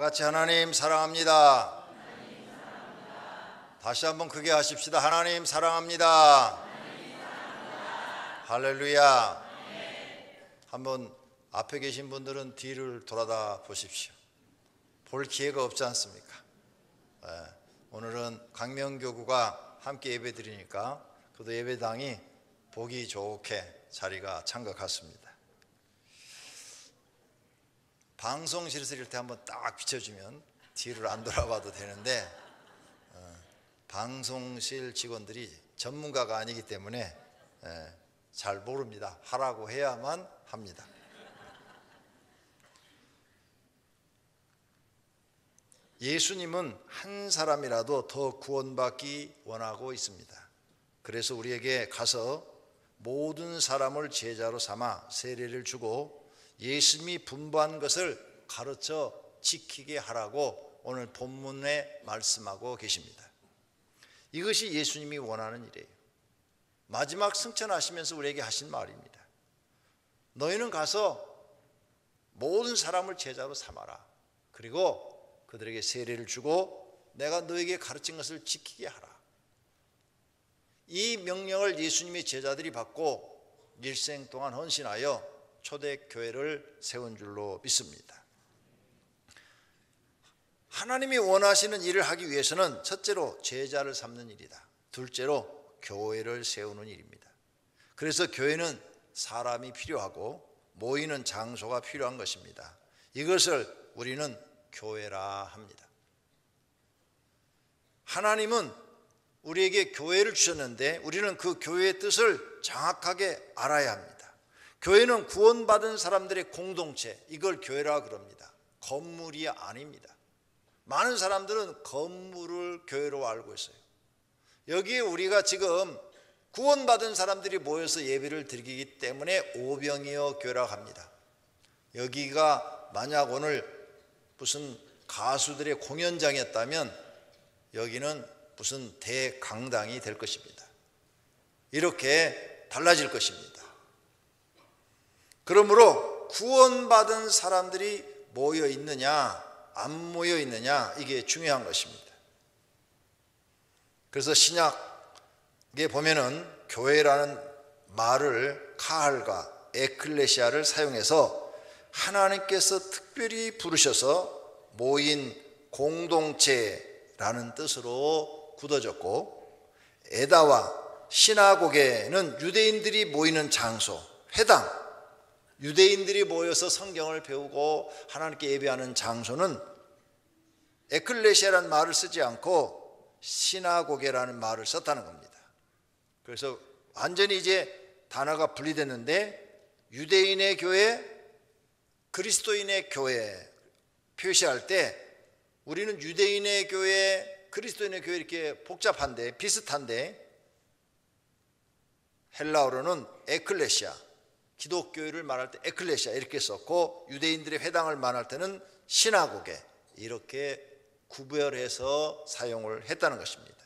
같이 하나님 사랑합니다. 다시 한번 크게 하십시다. 하나님 사랑합니다. 할렐루야. 한번 앞에 계신 분들은 뒤를 돌아다 보십시오. 볼 기회가 없지 않습니까? 오늘은 강명교구가 함께 예배 드리니까 그도 예배당이 보기 좋게 자리가 찬 것 같습니다. 방송실에서 이럴 때 한번 딱 비춰주면 뒤를 안 돌아봐도 되는데 방송실 직원들이 전문가가 아니기 때문에 잘 모릅니다. 하라고 해야만 합니다. 예수님은 한 사람이라도 더 구원받기 원하고 있습니다. 그래서 우리에게 가서 모든 사람을 제자로 삼아 세례를 주고 예수님이 분부한 것을 가르쳐 지키게 하라고 오늘 본문에 말씀하고 계십니다. 이것이 예수님이 원하는 일이에요. 마지막 승천하시면서 우리에게 하신 말입니다. 너희는 가서 모든 사람을 제자로 삼아라. 그리고 그들에게 세례를 주고 내가 너에게 가르친 것을 지키게 하라. 이 명령을 예수님의 제자들이 받고 일생 동안 헌신하여 초대교회를 세운 줄로 믿습니다. 하나님이 원하시는 일을 하기 위해서는 첫째로 제자를 삼는 일이다. 둘째로 교회를 세우는 일입니다. 그래서 교회는 사람이 필요하고 모이는 장소가 필요한 것입니다. 이것을 우리는 교회라 합니다. 하나님은 우리에게 교회를 주셨는데 우리는 그 교회의 뜻을 정확하게 알아야 합니다. 교회는 구원받은 사람들의 공동체, 이걸 교회라 그럽니다. 건물이 아닙니다. 많은 사람들은 건물을 교회로 알고 있어요. 여기에 우리가 지금 구원받은 사람들이 모여서 예배를 드리기 때문에 오병이어 교회라고 합니다. 여기가 만약 오늘 무슨 가수들의 공연장이었다면 여기는 무슨 대강당이 될 것입니다. 이렇게 달라질 것입니다. 그러므로 구원받은 사람들이 모여 있느냐 안 모여 있느냐 이게 중요한 것입니다. 그래서 신약에 보면은 교회라는 말을 카할과 에클레시아를 사용해서 하나님께서 특별히 부르셔서 모인 공동체라는 뜻으로 굳어졌고, 에다와 시나고게는 유대인들이 모이는 장소, 회당, 유대인들이 모여서 성경을 배우고 하나님께 예배하는 장소는 에클레시아라는 말을 쓰지 않고 시나고게라는 말을 썼다는 겁니다. 그래서 완전히 이제 단어가 분리됐는데 유대인의 교회, 그리스도인의 교회 표시할 때 우리는 유대인의 교회, 그리스도인의 교회 이렇게 복잡한데 비슷한데 헬라어로는 에클레시아, 기독교회를 말할 때 에클레시아 이렇게 썼고 유대인들의 회당을 말할 때는 시나고게 이렇게 구별해서 사용을 했다는 것입니다.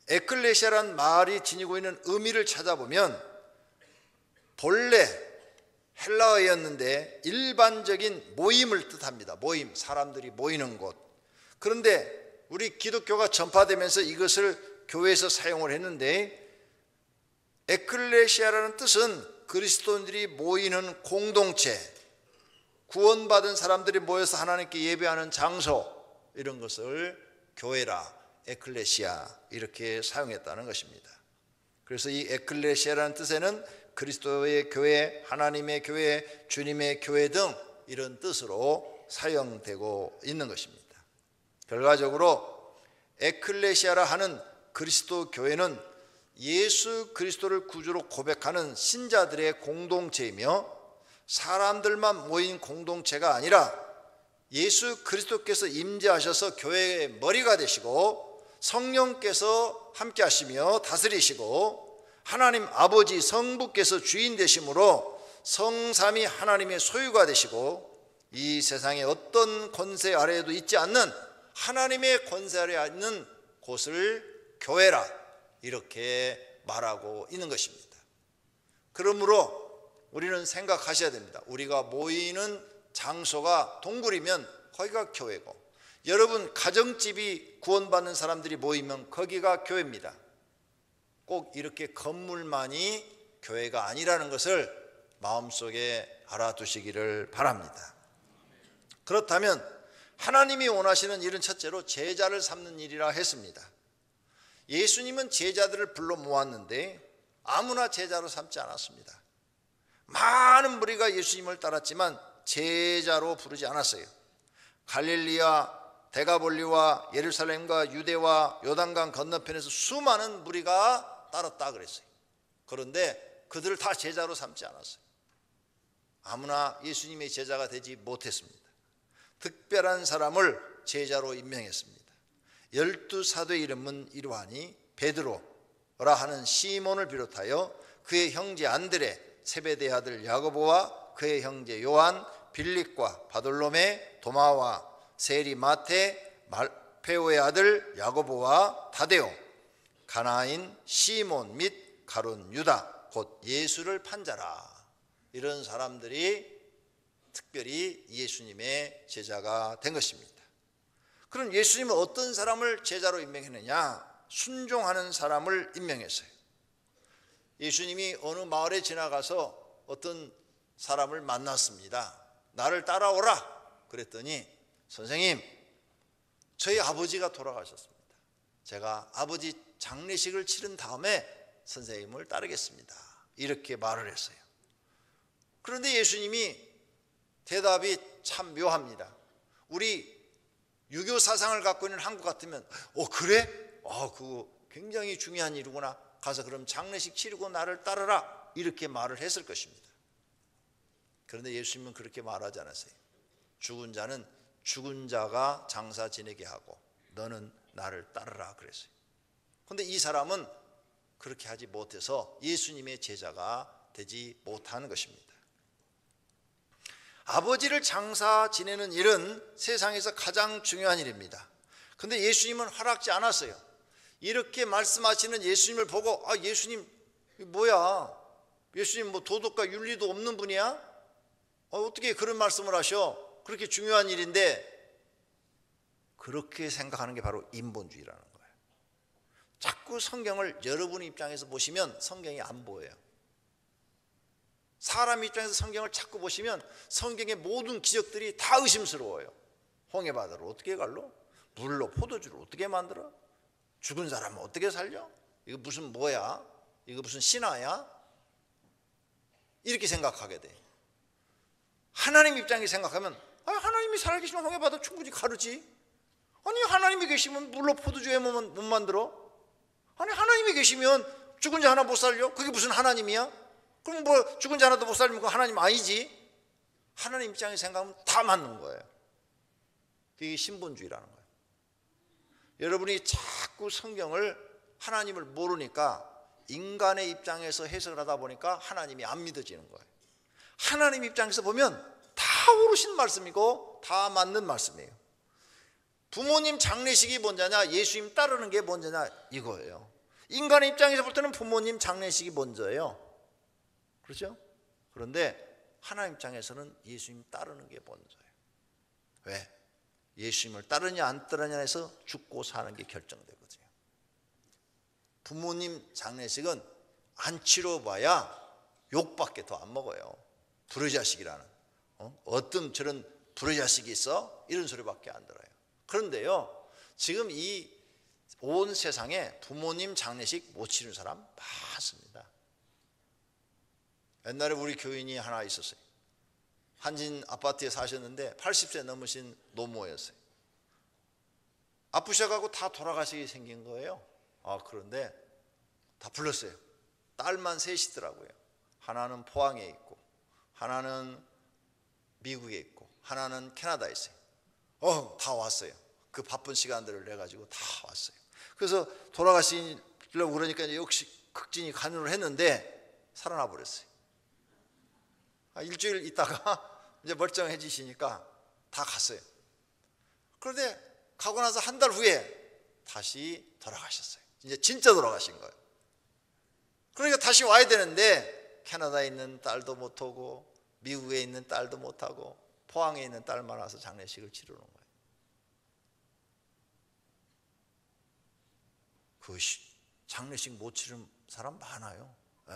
에클레시아란 말이 지니고 있는 의미를 찾아보면 본래 헬라어였는데 일반적인 모임을 뜻합니다. 모임, 사람들이 모이는 곳. 그런데 우리 기독교가 전파되면서 이것을 교회에서 사용을 했는데 에클레시아라는 뜻은 그리스도인들이 모이는 공동체, 구원받은 사람들이 모여서 하나님께 예배하는 장소, 이런 것을 교회라, 에클레시아 이렇게 사용했다는 것입니다. 그래서 이 에클레시아라는 뜻에는 그리스도의 교회, 하나님의 교회, 주님의 교회 등 이런 뜻으로 사용되고 있는 것입니다. 결과적으로 에클레시아라 하는 그리스도 교회는 예수 그리스도를 구주로 고백하는 신자들의 공동체이며 사람들만 모인 공동체가 아니라 예수 그리스도께서 임재하셔서 교회의 머리가 되시고 성령께서 함께 하시며 다스리시고 하나님 아버지 성부께서 주인 되심으로 성삼위 하나님의 소유가 되시고 이 세상의 어떤 권세 아래에도 있지 않는 하나님의 권세 아래에 있는 곳을 교회라 이렇게 말하고 있는 것입니다. 그러므로 우리는 생각하셔야 됩니다. 우리가 모이는 장소가 동굴이면 거기가 교회고, 여러분 가정집이 구원받는 사람들이 모이면 거기가 교회입니다. 꼭 이렇게 건물만이 교회가 아니라는 것을 마음속에 알아두시기를 바랍니다. 그렇다면 하나님이 원하시는 일은 첫째로 제자를 삼는 일이라 했습니다. 예수님은 제자들을 불러 모았는데 아무나 제자로 삼지 않았습니다. 많은 무리가 예수님을 따랐지만 제자로 부르지 않았어요. 갈릴리와 데가볼리와 예루살렘과 유대와 요단강 건너편에서 수많은 무리가 따랐다 그랬어요. 그런데 그들을 다 제자로 삼지 않았어요. 아무나 예수님의 제자가 되지 못했습니다. 특별한 사람을 제자로 임명했습니다. 12사도의 이름은 이러하니 베드로라 하는 시몬을 비롯하여 그의 형제 안드레, 세베대 아들 야고보와 그의 형제 요한, 빌립과 바돌로메, 도마와 세리 마테, 말페오의 아들 야고보와 다데오, 가나인 시몬 및 가룟 유다, 곧 예수를 판 자라. 이런 사람들이 특별히 예수님의 제자가 된 것입니다. 그럼 예수님은 어떤 사람을 제자로 임명했느냐? 순종하는 사람을 임명했어요. 예수님이 어느 마을에 지나가서 어떤 사람을 만났습니다. 나를 따라오라 그랬더니, 선생님, 저희 아버지가 돌아가셨습니다. 제가 아버지 장례식을 치른 다음에 선생님을 따르겠습니다. 이렇게 말을 했어요. 그런데 예수님이 대답이 참 묘합니다. 우리 유교 사상을 갖고 있는 한국 같으면 그래? 그거 굉장히 중요한 일이구나. 가서 그럼 장례식 치르고 나를 따르라. 이렇게 말을 했을 것입니다. 그런데 예수님은 그렇게 말하지 않았어요. 죽은 자는 죽은 자가 장사 지내게 하고 너는 나를 따르라 그랬어요. 그런데 이 사람은 그렇게 하지 못해서 예수님의 제자가 되지 못하는 것입니다. 아버지를 장사 지내는 일은 세상에서 가장 중요한 일입니다. 그런데 예수님은 허락지 않았어요. 이렇게 말씀하시는 예수님을 보고 예수님 뭐야? 예수님 뭐 도덕과 윤리도 없는 분이야? 어떻게 그런 말씀을 하셔? 그렇게 중요한 일인데. 그렇게 생각하는 게 바로 인본주의라는 거예요. 자꾸 성경을 여러분 입장에서 보시면 성경이 안 보여요. 사람 입장에서 성경을 자꾸 보시면 성경의 모든 기적들이 다 의심스러워요. 홍해바다를 어떻게 갈로? 물로 포도주를 어떻게 만들어? 죽은 사람은 어떻게 살려? 이거 무슨 뭐야? 이거 무슨 신화야? 이렇게 생각하게 돼. 하나님 입장에 생각하면 하나님이 살아계시면 홍해바다 충분히 가르지. 아니 하나님이 계시면 물로 포도주에 못 만들어? 아니 하나님이 계시면 죽은 자 하나 못 살려? 그게 무슨 하나님이야? 그럼 뭐 죽은 자 하나도 못 살리면 그거 하나님 아니지? 하나님 입장에 생각하면 다 맞는 거예요. 그게 신본주의라는 거예요. 여러분이 자꾸 성경을 하나님을 모르니까 인간의 입장에서 해석을 하다 보니까 하나님이 안 믿어지는 거예요. 하나님 입장에서 보면 다 옳으신 말씀이고 다 맞는 말씀이에요. 부모님 장례식이 먼저냐 예수님 따르는 게 먼저냐 이거예요. 인간의 입장에서 볼 때는 부모님 장례식이 먼저예요. 그렇죠? 그런데 하나님 입장에서는 예수님 따르는 게 먼저예요. 왜? 예수님을 따르냐 안 따르냐 해서 죽고 사는 게 결정되거든요. 부모님 장례식은 안 치러봐야 욕밖에 더 안 먹어요. 불효자식이라는 어떤 저런 불효자식이 있어? 이런 소리밖에 안 들어요. 그런데요, 지금 이 온 세상에 부모님 장례식 못 치르는 사람 많습니다. 옛날에 우리 교인이 하나 있었어요. 한진 아파트에 사셨는데 80세 넘으신 노모였어요. 아프셔가지고 다 돌아가시게 생긴 거예요. 그런데 다 불렀어요. 딸만 셋이더라고요. 하나는 포항에 있고 하나는 미국에 있고 하나는 캐나다에 있어요. 다 왔어요. 그 바쁜 시간들을 내가지고 다 왔어요. 그래서 돌아가시려고 그러니까 역시 극진히 간호를 했는데 살아나 버렸어요. 일주일 있다가 이제 멀쩡해지시니까 다 갔어요. 그런데 가고 나서 한 달 후에 다시 돌아가셨어요. 이제 진짜 돌아가신 거예요. 그러니까 다시 와야 되는데 캐나다에 있는 딸도 못 오고 미국에 있는 딸도 못 하고 포항에 있는 딸만 와서 장례식을 치르는 거예요. 그 장례식 못 치르는 사람 많아요. 예.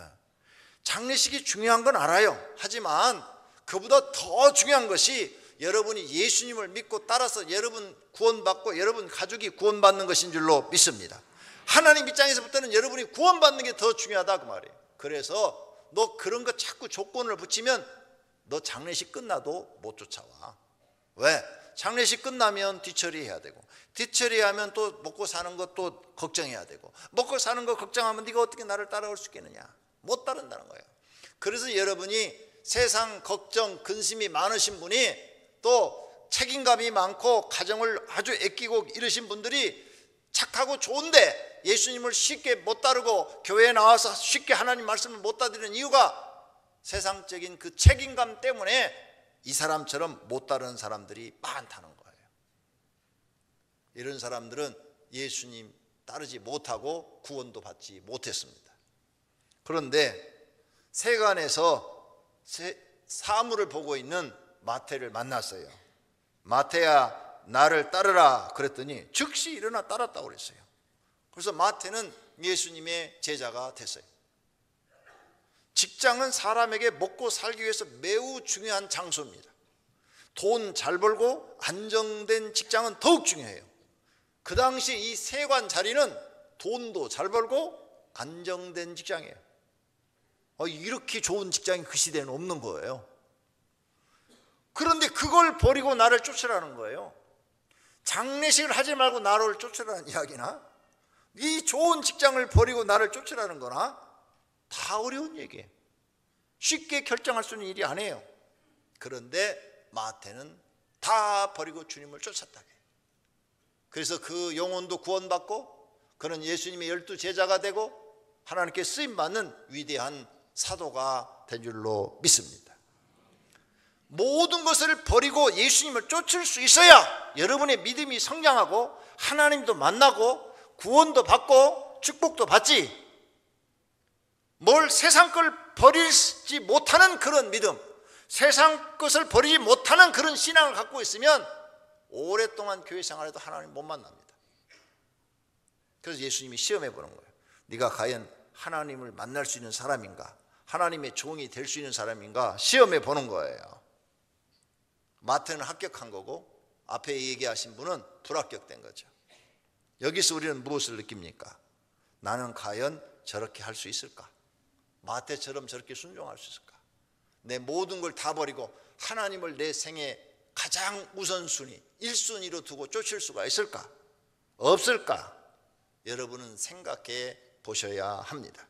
장례식이 중요한 건 알아요. 하지만 그보다 더 중요한 것이 여러분이 예수님을 믿고 따라서 여러분 구원받고 여러분 가족이 구원받는 것인 줄로 믿습니다. 하나님 입장에서부터는 여러분이 구원받는 게 더 중요하다 그 말이에요. 그래서 너 그런 거 자꾸 조건을 붙이면 너 장례식 끝나도 못 쫓아와. 왜? 장례식 끝나면 뒤처리해야 되고, 뒤처리하면 또 먹고 사는 것도 걱정해야 되고, 먹고 사는 거 걱정하면 네가 어떻게 나를 따라올 수 있겠느냐. 못 따른다는 거예요. 그래서 여러분이 세상 걱정 근심이 많으신 분이, 또 책임감이 많고 가정을 아주 아끼고 이러신 분들이 착하고 좋은데 예수님을 쉽게 못 따르고 교회에 나와서 쉽게 하나님 말씀을 못 따르는 이유가 세상적인 그 책임감 때문에 이 사람처럼 못 따르는 사람들이 많다는 거예요. 이런 사람들은 예수님 따르지 못하고 구원도 받지 못했습니다. 그런데 세간에서 사물을 보고 있는 마태를 만났어요. 마태야 나를 따르라 그랬더니 즉시 일어나 따랐다고 그랬어요. 그래서 마태는 예수님의 제자가 됐어요. 직장은 사람에게 먹고 살기 위해서 매우 중요한 장소입니다. 돈 잘 벌고 안정된 직장은 더욱 중요해요. 그 당시 이 세관 자리는 돈도 잘 벌고 안정된 직장이에요. 이렇게 좋은 직장이 그 시대에는 없는 거예요. 그런데 그걸 버리고 나를 쫓으라는 거예요. 장례식을 하지 말고 나를 쫓으라는 이야기나 이 좋은 직장을 버리고 나를 쫓으라는 거나 다 어려운 얘기예요. 쉽게 결정할 수 있는 일이 아니에요. 그런데 마태는 다 버리고 주님을 쫓았다. 그래서 그 영혼도 구원받고 그는 예수님의 12 제자가 되고 하나님께 쓰임받는 위대한 사도가 된 줄로 믿습니다. 모든 것을 버리고 예수님을 쫓을 수 있어야 여러분의 믿음이 성장하고 하나님도 만나고 구원도 받고 축복도 받지, 뭘 세상 걸 버리지 못하는 그런 믿음, 세상 것을 버리지 못하는 그런 신앙을 갖고 있으면 오랫동안 교회 생활에도 하나님 못 만납니다. 그래서 예수님이 시험해 보는 거예요. 네가 과연 하나님을 만날 수 있는 사람인가, 하나님의 종이 될 수 있는 사람인가 시험해 보는 거예요. 마태는 합격한 거고 앞에 얘기하신 분은 불합격된 거죠. 여기서 우리는 무엇을 느낍니까? 나는 과연 저렇게 할 수 있을까? 마태처럼 저렇게 순종할 수 있을까? 내 모든 걸 다 버리고 하나님을 내 생애 가장 우선순위 1순위로 두고 쫓을 수가 있을까? 없을까? 여러분은 생각해 보셔야 합니다.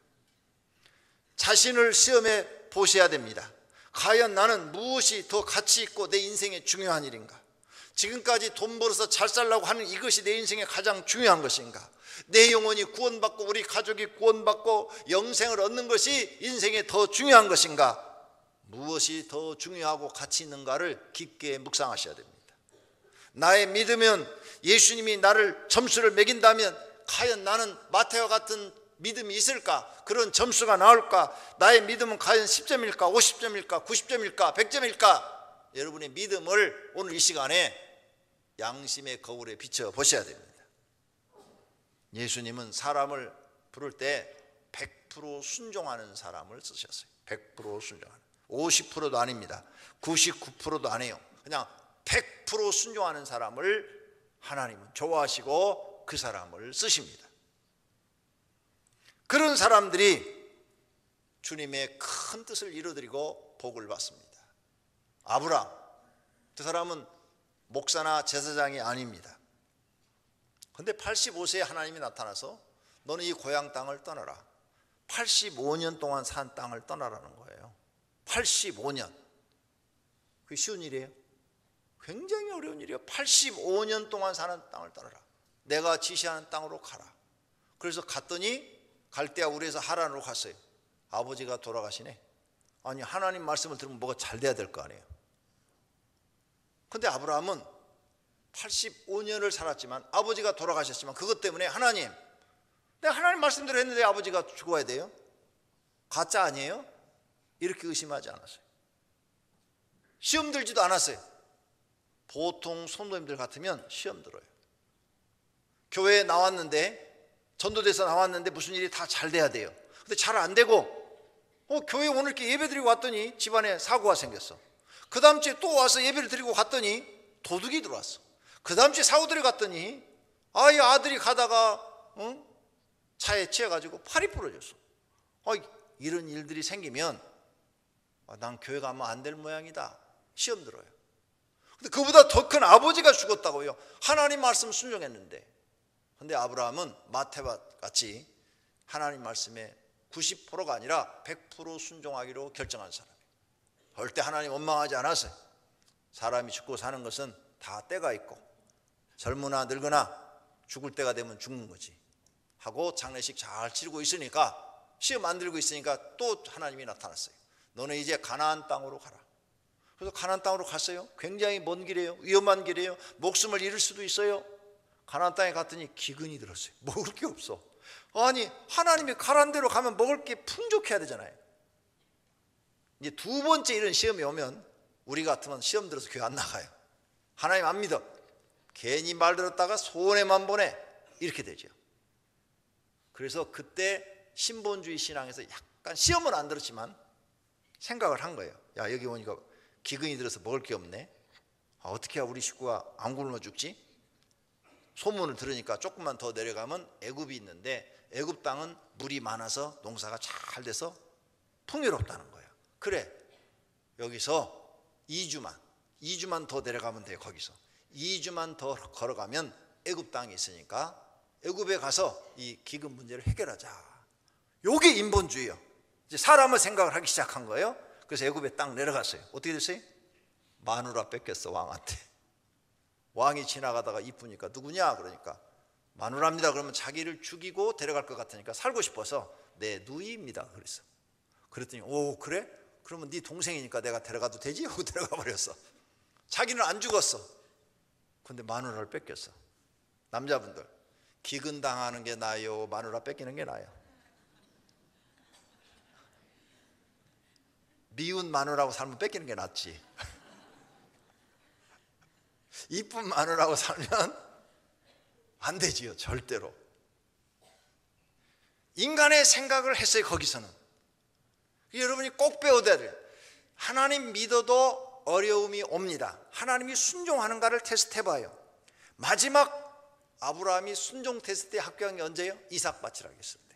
자신을 시험해 보셔야 됩니다. 과연 나는 무엇이 더 가치 있고 내 인생에 중요한 일인가? 지금까지 돈 벌어서 잘 살려고 하는 이것이 내 인생에 가장 중요한 것인가? 내 영혼이 구원받고 우리 가족이 구원받고 영생을 얻는 것이 인생에 더 중요한 것인가? 무엇이 더 중요하고 가치 있는가를 깊게 묵상하셔야 됩니다. 나의 믿음은 예수님이 나를 점수를 매긴다면 과연 나는 마태와 같은 믿음이 있을까? 그런 점수가 나올까? 나의 믿음은 과연 10점일까? 50점일까? 90점일까? 100점일까? 여러분의 믿음을 오늘 이 시간에 양심의 거울에 비춰 보셔야 됩니다. 예수님은 사람을 부를 때 100% 순종하는 사람을 쓰셨어요. 100% 순종하는, 50%도 아닙니다. 99%도 아니에요. 그냥 100% 순종하는 사람을 하나님은 좋아하시고 그 사람을 쓰십니다. 그런 사람들이 주님의 큰 뜻을 이루어드리고 복을 받습니다. 아브라함, 그 사람은 목사나 제사장이 아닙니다. 그런데 85세에 하나님이 나타나서 너는 이 고향 땅을 떠나라. 85년 동안 산 땅을 떠나라는 거예요. 85년. 그게 쉬운 일이에요? 굉장히 어려운 일이에요. 85년 동안 사는 땅을 떠나라. 내가 지시하는 땅으로 가라. 그래서 갔더니 갈대아 우르에서 하란으로 갔어요. 아버지가 돌아가시네. 아니, 하나님 말씀을 들으면 뭐가 잘 돼야 될 거 아니에요. 근데 아브라함은 85년을 살았지만 아버지가 돌아가셨지만 그것 때문에 하나님, 내가 하나님 말씀대로 했는데 아버지가 죽어야 돼요? 가짜 아니에요? 이렇게 의심하지 않았어요. 시험 들지도 않았어요. 보통 성도님들 같으면 시험 들어요. 교회에 나왔는데, 전도돼서 나왔는데 무슨 일이 다 잘 돼야 돼요. 근데 잘 안 되고, 교회 오늘 이렇게 예배 드리고 왔더니 집안에 사고가 생겼어. 그 다음 주에 또 와서 예배를 드리고 갔더니 도둑이 들어왔어. 그 다음 주에 사고 들어갔더니 이 아들이 가다가 차에 치여가지고 팔이 부러졌어. 이런 일들이 생기면 난 교회 가면 안 될 모양이다. 시험 들어요. 근데 그보다 더 큰 아버지가 죽었다고요. 하나님 말씀 순종했는데. 근데 아브라함은 마태와 같이 하나님 말씀에 90%가 아니라 100% 순종하기로 결정한 사람이에요. 절대 하나님 원망하지 않았어요. 사람이 죽고 사는 것은 다 때가 있고, 젊으나 늙으나 죽을 때가 되면 죽는 거지 하고 장례식 잘 치르고 있으니까, 시험 안 들고 있으니까 또 하나님이 나타났어요. 너는 이제 가나안 땅으로 가라. 그래서 가나안 땅으로 갔어요. 굉장히 먼 길이에요. 위험한 길이에요. 목숨을 잃을 수도 있어요. 가나안 땅에 갔더니 기근이 들었어요. 먹을 게 없어. 아니, 하나님이 가라는 대로 가면 먹을 게 풍족해야 되잖아요. 이제 두 번째 이런 시험이 오면 우리 같으면 시험 들어서 교회 안 나가요. 하나님 안 믿어. 괜히 말 들었다가 손해만 보내. 이렇게 되죠. 그래서 그때 신본주의 신앙에서 약간 시험은 안 들었지만 생각을 한 거예요. 야, 여기 오니까 기근이 들어서 먹을 게 없네. 어떻게 해야 우리 식구가 안 굶어 죽지? 소문을 들으니까 조금만 더 내려가면 애굽이 있는데, 애굽 땅은 물이 많아서 농사가 잘 돼서 풍요롭다는 거예요. 그래, 여기서 2주만 더 내려가면 돼요. 거기서 2주만 더 걸어가면 애굽 땅이 있으니까 애굽에 가서 이 기근 문제를 해결하자. 요게 인본주의예요. 이제 사람을 생각을 하기 시작한 거예요. 그래서 애굽에 딱 내려갔어요. 어떻게 됐어요? 마누라 뺏겼어, 왕한테. 왕이 지나가다가 이쁘니까 누구냐 그러니까 마누라입니다. 그러면 자기를 죽이고 데려갈 것 같으니까 살고 싶어서 내 누이입니다 그랬어. 그랬더니 오 그래? 그러면 네 동생이니까 내가 데려가도 되지? 하고 데려가 버렸어. 자기는 안 죽었어. 근데 마누라를 뺏겼어. 남자분들 기근 당하는 게 나아요, 마누라 뺏기는 게 나아요? 미운 마누라하고 살면 뺏기는 게 낫지. 이쁜 마누라하고 살면 안 되지요. 절대로. 인간의 생각을 했어요. 거기서는. 여러분이 꼭 배워야 돼요. 하나님 믿어도 어려움이 옵니다. 하나님이 순종하는가를 테스트해봐요. 마지막 아브라함이 순종 테스트에 합격한 게 언제예요? 이삭 바치라고 했을 때.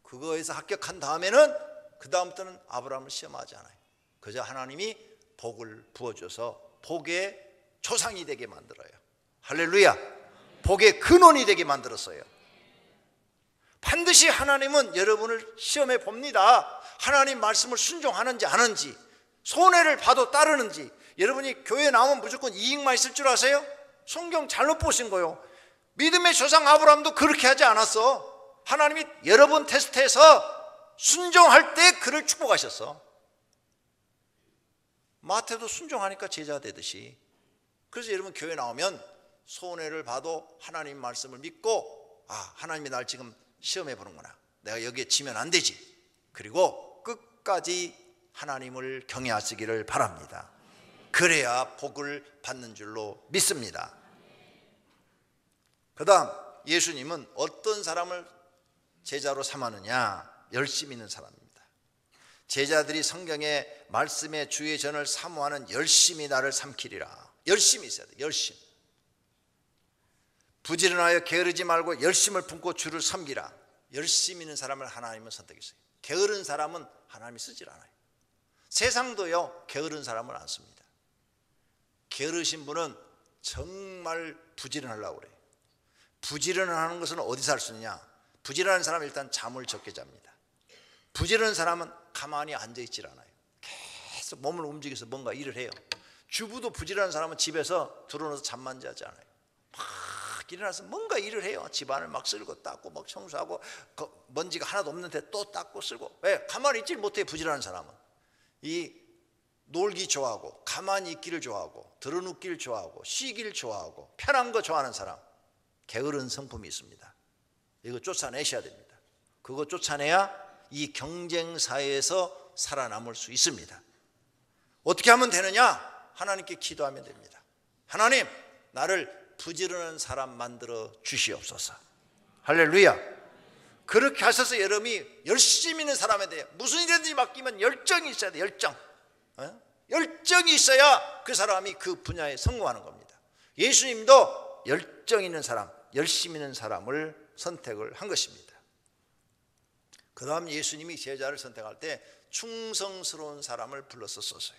그거에서 합격한 다음에는 그 다음부터는 아브라함을 시험하지 않아요. 그저 하나님이 복을 부어줘서 복의 조상이 되게 만들어요. 할렐루야. 복의 근원이 되게 만들었어요. 반드시 하나님은 여러분을 시험해 봅니다. 하나님 말씀을 순종하는지 안 하는지, 손해를 봐도 따르는지. 여러분이 교회 나오면 무조건 이익만 있을 줄 아세요? 성경 잘못 보신 거예요. 믿음의 조상 아브라함도 그렇게 하지 않았어. 하나님이 여러 번 테스트해서 순종할 때 그를 축복하셨어. 마태도 순종하니까 제자 되듯이. 그래서 여러분 교회 나오면 손해를 봐도 하나님 말씀을 믿고, 하나님이 날 지금 시험해 보는구나, 내가 여기에 지면 안 되지. 그리고 끝까지 하나님을 경외하시기를 바랍니다. 그래야 복을 받는 줄로 믿습니다. 그 다음 예수님은 어떤 사람을 제자로 삼았느냐? 열심 있는 사람입니다. 제자들이 성경의 말씀의 주의 전을 사모하는 열심히 나를 삼키리라. 열심히 있어야 돼. 열심. 부지런하여 게으르지 말고 열심을 품고 주를 섬기라. 열심 있는 사람을 하나님은 선택했어요. 게으른 사람은 하나님이 쓰질 않아요. 세상도요 게으른 사람을 안 씁니다. 게으르신 분은 정말 부지런하려고 그래요. 부지런하는 것은 어디서 할 수 있느냐? 부지런한 사람은 일단 잠을 적게 잡니다. 부지런한 사람은 가만히 앉아있질 않아요. 계속 몸을 움직여서 뭔가 일을 해요. 주부도 부지런한 사람은 집에서 들어놓아서 잠만 자지 않아요. 막 일어나서 뭔가 일을 해요. 집안을 막 쓸고 닦고 막 청소하고, 먼지가 하나도 없는데 또 닦고 쓸고. 왜? 가만히 있질 못해. 부지런한 사람은 이 놀기 좋아하고, 가만히 있기를 좋아하고, 들어눕기를 좋아하고, 쉬기를 좋아하고, 편한 거 좋아하는 사람, 게으른 성품이 있습니다. 이거 쫓아내셔야 됩니다. 그거 쫓아내야 이 경쟁 사회에서 살아남을 수 있습니다. 어떻게 하면 되느냐? 하나님께 기도하면 됩니다. 하나님, 나를 부지런한 사람 만들어 주시옵소서. 할렐루야. 그렇게 하셔서 여러분이 열심히 있는 사람에 대해 무슨 일이든지 맡기면 열정이 있어야 돼. 열정이 있어야 그 사람이 그 분야에 성공하는 겁니다. 예수님도 열정 있는 사람, 열심히 있는 사람을 선택을 한 것입니다. 그 다음 예수님이 제자를 선택할 때 충성스러운 사람을 불러서 썼어요.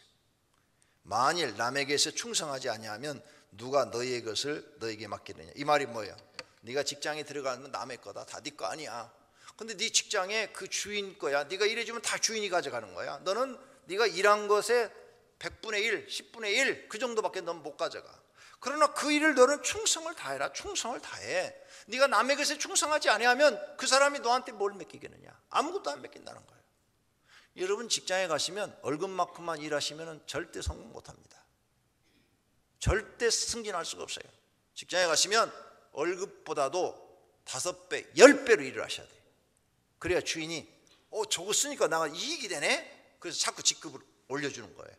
만일 남에게서 충성하지 아니하면 누가 너희의 것을 너에게 맡기느냐. 이 말이 뭐예요? 네가 직장에 들어가는 건 남의 거다. 다 네 거 아니야. 근데 네 직장에 그 주인 거야. 네가 일해주면 다 주인이 가져가는 거야. 너는 네가 일한 것에 100분의 1, 10분의 1 그 정도밖에 넌 못 가져가. 그러나 그 일을 너는 충성을 다해라. 충성을 다해. 네가 남의 것에 충성하지 아니하면 그 사람이 너한테 뭘 맡기겠느냐. 아무것도 안 맡긴다는 거예요. 여러분 직장에 가시면 월급만큼만 일하시면 절대 성공 못합니다. 절대 승진할 수가 없어요. 직장에 가시면 월급보다도 5배, 10배로 일을 하셔야 돼요. 그래야 주인이 저거 쓰니까 나가 이익이 되네. 그래서 자꾸 직급을 올려주는 거예요.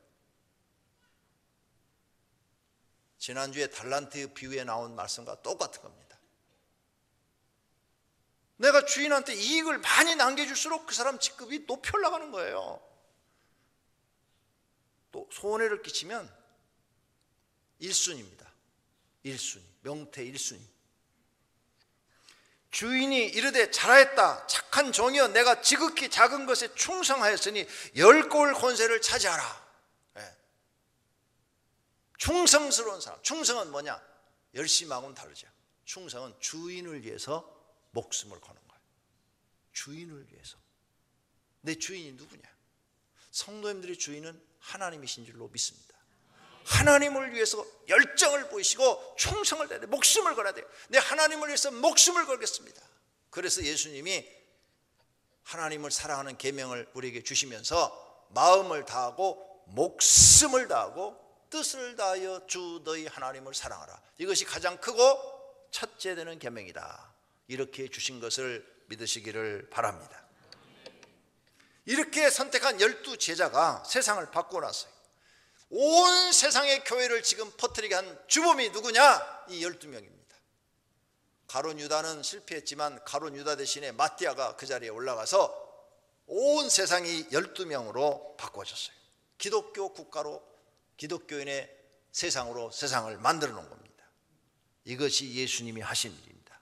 지난주에 달란트 비유에 나온 말씀과 똑같은 겁니다. 내가 주인한테 이익을 많이 남겨줄수록 그 사람 직급이 높이 올라가는 거예요. 또 손해를 끼치면 1순위입니다. 1순위, 명태 1순위. 주인이 이르되 잘하였다 착한 종이여 내가 지극히 작은 것에 충성하였으니 10고을 권세를 차지하라. 충성스러운 사람. 충성은 뭐냐? 열심하고는 다르죠. 충성은 주인을 위해서 목숨을 거는 거예요. 주인을 위해서. 내 주인이 누구냐? 성도님들의 주인은 하나님이신 줄로 믿습니다. 하나님을 위해서 열정을 보이시고 충성을 다해야 돼. 목숨을 걸어야 돼요. 내 하나님을 위해서 목숨을 걸겠습니다. 그래서 예수님이 하나님을 사랑하는 계명을 우리에게 주시면서 마음을 다하고 목숨을 다하고 뜻을 다하여 주 너희 하나님을 사랑하라. 이것이 가장 크고 첫째 되는 계명이다. 이렇게 주신 것을 믿으시기를 바랍니다. 이렇게 선택한 12 제자가 세상을 바꾸고 났어요. 온 세상의 교회를 지금 퍼뜨리게 한 주범이 누구냐? 이 12명입니다. 가룟 유다는 실패했지만 가룟 유다 대신에 마띠아가 그 자리에 올라가서 온 세상이 12명으로 바꿔졌어요. 기독교 국가로, 기독교인의 세상으로 세상을 만들어 놓은 겁니다. 이것이 예수님이 하신 일입니다.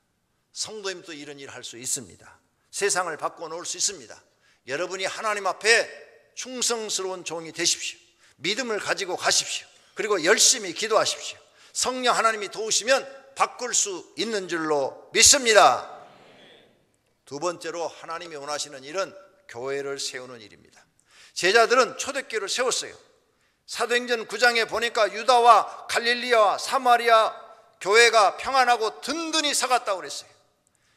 성도님도 이런 일을 할 수 있습니다. 세상을 바꿔 놓을 수 있습니다. 여러분이 하나님 앞에 충성스러운 종이 되십시오. 믿음을 가지고 가십시오. 그리고 열심히 기도하십시오. 성령 하나님이 도우시면 바꿀 수 있는 줄로 믿습니다. 두 번째로 하나님이 원하시는 일은 교회를 세우는 일입니다. 제자들은 초대교회를 세웠어요. 사도행전 9장에 보니까 유다와 갈릴리와 사마리아 교회가 평안하고 든든히 서갔다고 그랬어요.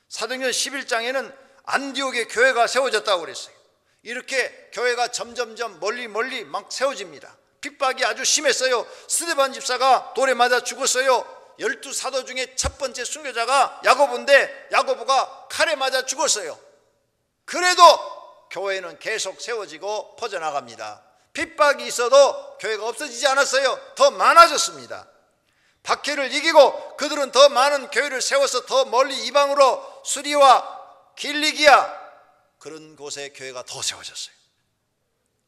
사도행전 11장에는 안디옥의 교회가 세워졌다고 그랬어요. 이렇게 교회가 점점점 멀리 막 세워집니다. 핍박이 아주 심했어요. 스데반 집사가 돌에 맞아 죽었어요. 12 사도 중에 첫 번째 순교자가 야고보인데 야고보가 칼에 맞아 죽었어요. 그래도 교회는 계속 세워지고 퍼져나갑니다. 핍박이 있어도 교회가 없어지지 않았어요. 더 많아졌습니다. 박해를 이기고 그들은 더 많은 교회를 세워서 더 멀리 이방으로 수리와 길리기아 그런 곳에 교회가 더 세워졌어요.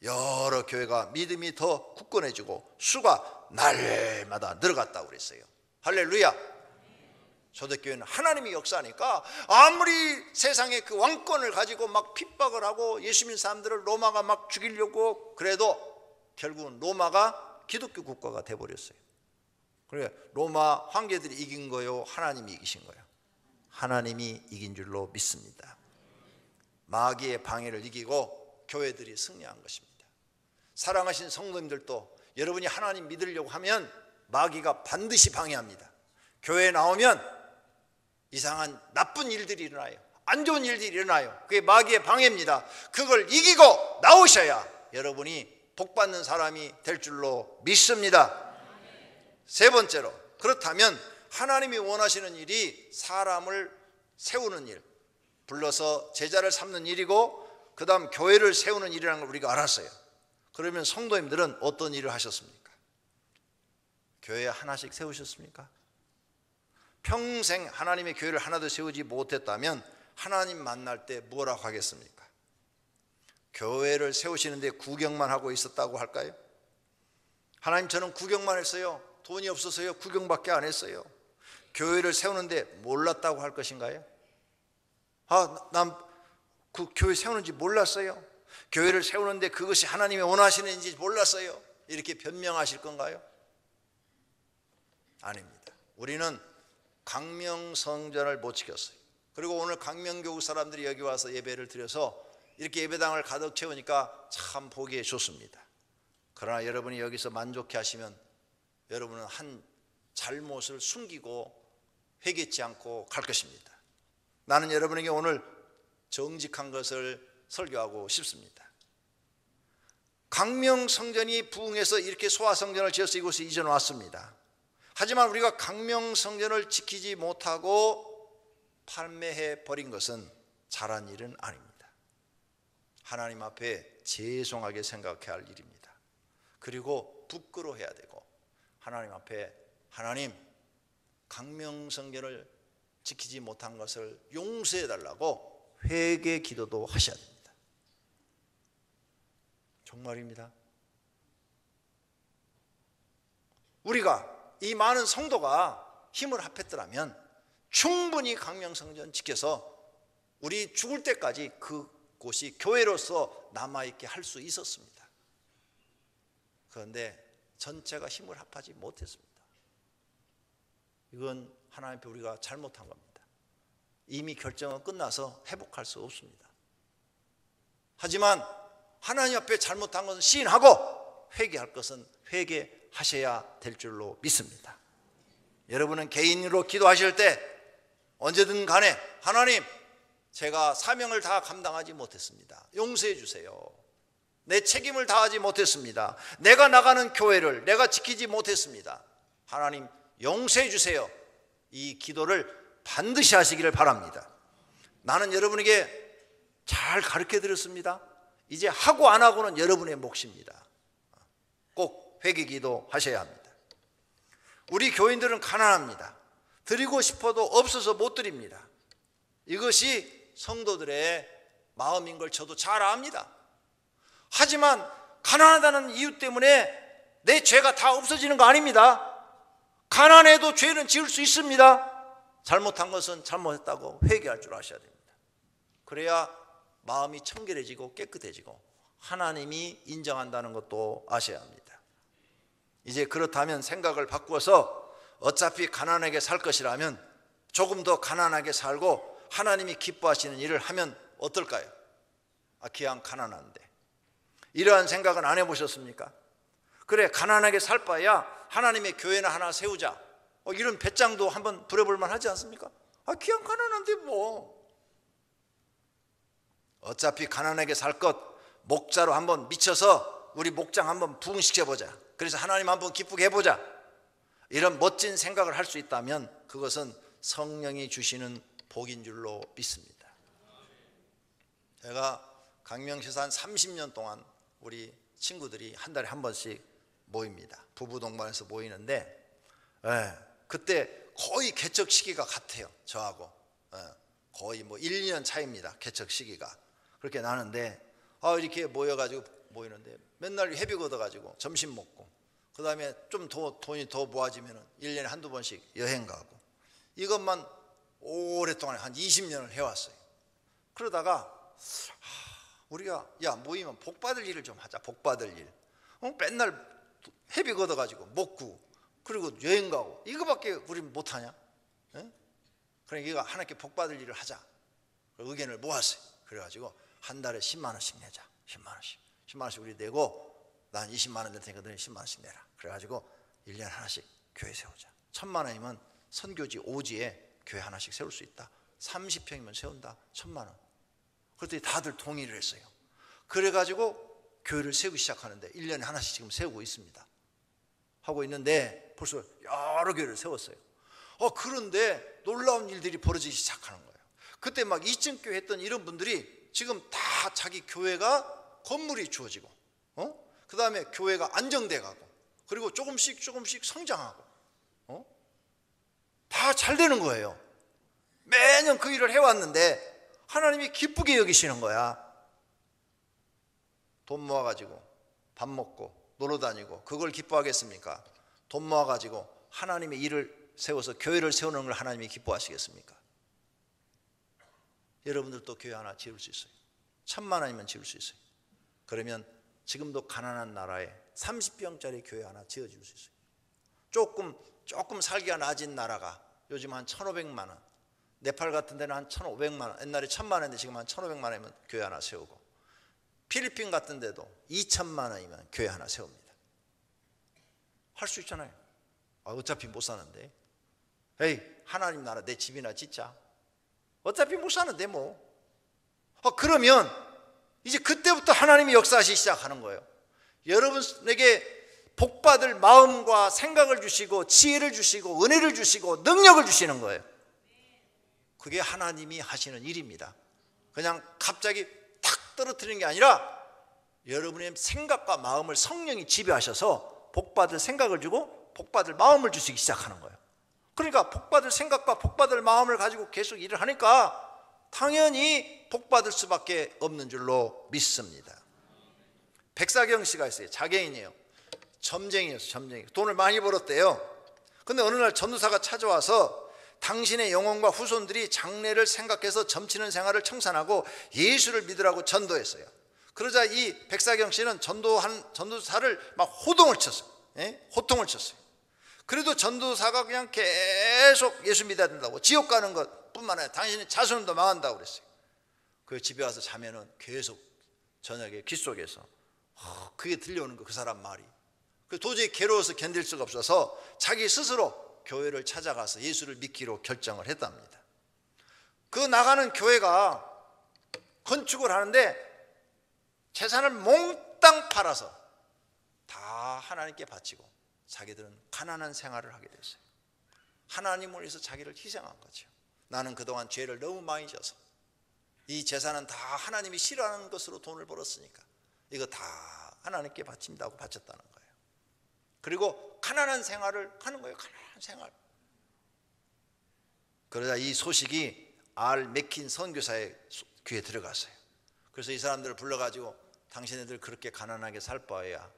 여러 교회가 믿음이 더 굳건해지고 수가 날마다 늘어갔다고 그랬어요. 할렐루야. 초대교회는 하나님이 역사하니까 아무리 세상에 그 왕권을 가지고 막 핍박을 하고 예수 믿는 사람들을 로마가 막 죽이려고 그래도 결국은 로마가 기독교 국가가 돼버렸어요. 그래 로마 황제들이 이긴 거요, 하나님이 이기신 거예요? 하나님이 이긴 줄로 믿습니다. 마귀의 방해를 이기고 교회들이 승리한 것입니다. 사랑하신 성도님들도 여러분이 하나님 믿으려고 하면 마귀가 반드시 방해합니다. 교회에 나오면 이상한 나쁜 일들이 일어나요. 안 좋은 일들이 일어나요. 그게 마귀의 방해입니다. 그걸 이기고 나오셔야 여러분이 복받는 사람이 될 줄로 믿습니다. 세 번째로, 그렇다면 하나님이 원하시는 일이 사람을 세우는 일, 불러서 제자를 삼는 일이고 그 다음 교회를 세우는 일이라는 걸 우리가 알았어요. 그러면 성도님들은 어떤 일을 하셨습니까? 교회 하나씩 세우셨습니까? 평생 하나님의 교회를 하나도 세우지 못했다면 하나님 만날 때 뭐라고 하겠습니까? 교회를 세우시는데 구경만 하고 있었다고 할까요? 하나님, 저는 구경만 했어요. 돈이 없어서요. 구경밖에 안 했어요. 교회를 세우는데 몰랐다고 할 것인가요? 난 그 교회 세우는지 몰랐어요. 교회를 세우는데 그것이 하나님이 원하시는지 몰랐어요. 이렇게 변명하실 건가요? 아닙니다. 우리는 강명성전을 못 지켰어요. 그리고 오늘 강명교구 사람들이 여기 와서 예배를 드려서 이렇게 예배당을 가득 채우니까 참 보기에 좋습니다. 그러나 여러분이 여기서 만족해 하시면 여러분은 한 잘못을 숨기고 회개치 않고 갈 것입니다. 나는 여러분에게 오늘 정직한 것을 설교하고 싶습니다. 강명성전이 부흥해서 이렇게 소아성전을 지어서 이곳에 이전 왔습니다. 하지만 우리가 강명성전을 지키지 못하고 판매해 버린 것은 잘한 일은 아닙니다. 하나님 앞에 죄송하게 생각해야 할 일입니다. 그리고 부끄러워해야 되고 하나님 앞에, 하나님, 강명성전을 지키지 못한 것을 용서해 달라고 회개 기도도 하셔야 됩니다. 정말입니다. 우리가 이 많은 성도가 힘을 합했더라면 충분히 강명성전 지켜서 우리 죽을 때까지 그곳이 교회로서 남아있게 할 수 있었습니다. 그런데 전체가 힘을 합하지 못했습니다. 이건 하나님 앞에 우리가 잘못한 겁니다. 이미 결정은 끝나서 회복할 수 없습니다. 하지만 하나님 앞에 잘못한 것은 시인하고 회개할 것은 회개하셔야 될 줄로 믿습니다. 여러분은 개인으로 기도하실 때 언제든 간에 하나님, 제가 사명을 다 감당하지 못했습니다. 용서해 주세요. 내 책임을 다하지 못했습니다. 내가 나가는 교회를 내가 지키지 못했습니다. 하나님, 용서해 주세요. 이 기도를 반드시 하시기를 바랍니다. 나는 여러분에게 잘 가르쳐 드렸습니다. 이제 하고 안 하고는 여러분의 몫입니다. 꼭 회개기도 하셔야 합니다. 우리 교인들은 가난합니다. 드리고 싶어도 없어서 못 드립니다. 이것이 성도들의 마음인 걸 저도 잘 압니다. 하지만 가난하다는 이유 때문에 내 죄가 다 없어지는 거 아닙니다. 가난해도 죄는 지을 수 있습니다. 잘못한 것은 잘못했다고 회개할 줄 아셔야 됩니다. 그래야 마음이 청결해지고 깨끗해지고 하나님이 인정한다는 것도 아셔야 합니다. 이제 그렇다면 생각을 바꾸어서 어차피 가난하게 살 것이라면 조금 더 가난하게 살고 하나님이 기뻐하시는 일을 하면 어떨까요? 그냥 가난한데. 이러한 생각은 안 해보셨습니까? 그래, 가난하게 살 바야 하나님의 교회나 하나 세우자. 이런 배짱도 한번 부려볼 만하지 않습니까? 그냥 가난한데 뭐. 어차피 가난하게 살 것 목자로 한번 미쳐서 우리 목장 한번 부흥시켜보자. 그래서 하나님 한번 기쁘게 해보자. 이런 멋진 생각을 할 수 있다면 그것은 성령이 주시는 복인 줄로 믿습니다. 제가 강명시에서 한 30년 동안 우리 친구들이 한 달에 한 번씩 모입니다. 부부 동반해서 모이는데 그때 거의 개척 시기가 같아요. 저하고 거의 뭐 1, 2년 차이입니다. 개척 시기가. 그렇게 나는데 이렇게 모여가지고 모이는데 맨날 회비 걷어가지고 점심 먹고 그 다음에 좀 더 돈이 더 모아지면 1년에 한두 번씩 여행 가고 이것만 오랫동안 한 20년을 해왔어요. 그러다가 우리가 모이면 복 받을 일을 좀 하자. 복 받을 일. 맨날 회비 걷어가지고 먹고 그리고 여행 가고 이거밖에 우리 못하냐? 그러니까 이거 하나님께 복 받을 일을 하자. 의견을 모았어요. 그래가지고 한 달에 10만 원씩 내자. 10만 원씩 우리 내고 난 20만 원 낼 테니까 너희 10만 원씩 내라. 그래가지고 1년에 하나씩 교회 세우자. 1000만 원이면 선교지 오지에 교회 하나씩 세울 수 있다. 30평이면 세운다. 1000만 원. 그랬더니 다들 동의를 했어요. 그래가지고 교회를 세우기 시작하는데 1년에 하나씩 지금 세우고 있습니다. 하고 있는데 벌써 여러 교회를 세웠어요. 그런데 놀라운 일들이 벌어지기 시작하는 거예요. 그때 막 2층 교회 했던 이런 분들이 지금 다 자기 교회가 건물이 주어지고 그 다음에 교회가 안정돼 가고 그리고 조금씩 성장하고 다 잘 되는 거예요. 매년 그 일을 해왔는데 하나님이 기쁘게 여기시는 거야. 돈 모아가지고 밥 먹고 놀러 다니고 그걸 기뻐하겠습니까? 돈 모아가지고 하나님의 일을 세워서 교회를 세우는 걸 하나님이 기뻐하시겠습니까? 여러분들도 교회 하나 지을 수 있어요. 1,000만 원이면 지을 수 있어요. 그러면 지금도 가난한 나라에 30평짜리 교회 하나 지어줄 수 있어요. 조금 살기가 낮은 나라가 요즘 한 1,500만 원, 네팔 같은 데는 한 1,500만 원, 옛날에 1,000만 원인데 지금 한 1,500만 원이면 교회 하나 세우고, 필리핀 같은 데도 2,000만 원이면 교회 하나 세웁니다. 할 수 있잖아요. 어차피 못 사는데, 에이 하나님 나라 내 집이나 짓자. 어차피 못 사는데 뭐. 그러면 이제 그때부터 하나님이 역사하시기 시작하는 거예요. 여러분에게 복받을 마음과 생각을 주시고 지혜를 주시고 은혜를 주시고 능력을 주시는 거예요. 그게 하나님이 하시는 일입니다. 그냥 갑자기 탁 떨어뜨리는 게 아니라 여러분의 생각과 마음을 성령이 지배하셔서 복받을 생각을 주고 복받을 마음을 주시기 시작하는 거예요. 그러니까 복받을 생각과 복받을 마음을 가지고 계속 일을 하니까 당연히 복받을 수밖에 없는 줄로 믿습니다. 백사경 씨가 있어요. 자개인이에요. 점쟁이였어요. 점쟁이. 돈을 많이 벌었대요. 근데 어느 날 전도사가 찾아와서 당신의 영혼과 후손들이 장래를 생각해서 점치는 생활을 청산하고 예수를 믿으라고 전도했어요. 그러자 이 백사경 씨는 전도사를 막 호통을 쳤어요. 호통을 쳤어요. 그래도 전도사가 그냥 계속 예수 믿어야 된다고, 지옥 가는 것뿐만 아니라 당신의 자손도 망한다고 그랬어요. 그 집에 와서 자면은 계속 저녁에 귀 속에서 그게 들려오는 거, 그 사람 말이. 도저히 괴로워서 견딜 수가 없어서 자기 스스로 교회를 찾아가서 예수를 믿기로 결정을 했답니다. 그 나가는 교회가 건축을 하는데 재산을 몽땅 팔아서 다 하나님께 바치고 자기들은 가난한 생활을 하게 됐어요. 하나님을 위해서 자기를 희생한 거죠. 나는 그동안 죄를 너무 많이 져서 이 재산은 다 하나님이 싫어하는 것으로 돈을 벌었으니까 이거 다 하나님께 바친다고 바쳤다는 거예요. 그리고 가난한 생활을 하는 거예요. 가난한 생활. 그러자 이 소식이 알 맥킨 선교사의 귀에 들어갔어요. 그래서 이 사람들을 불러가지고 당신네들 그렇게 가난하게 살 바에야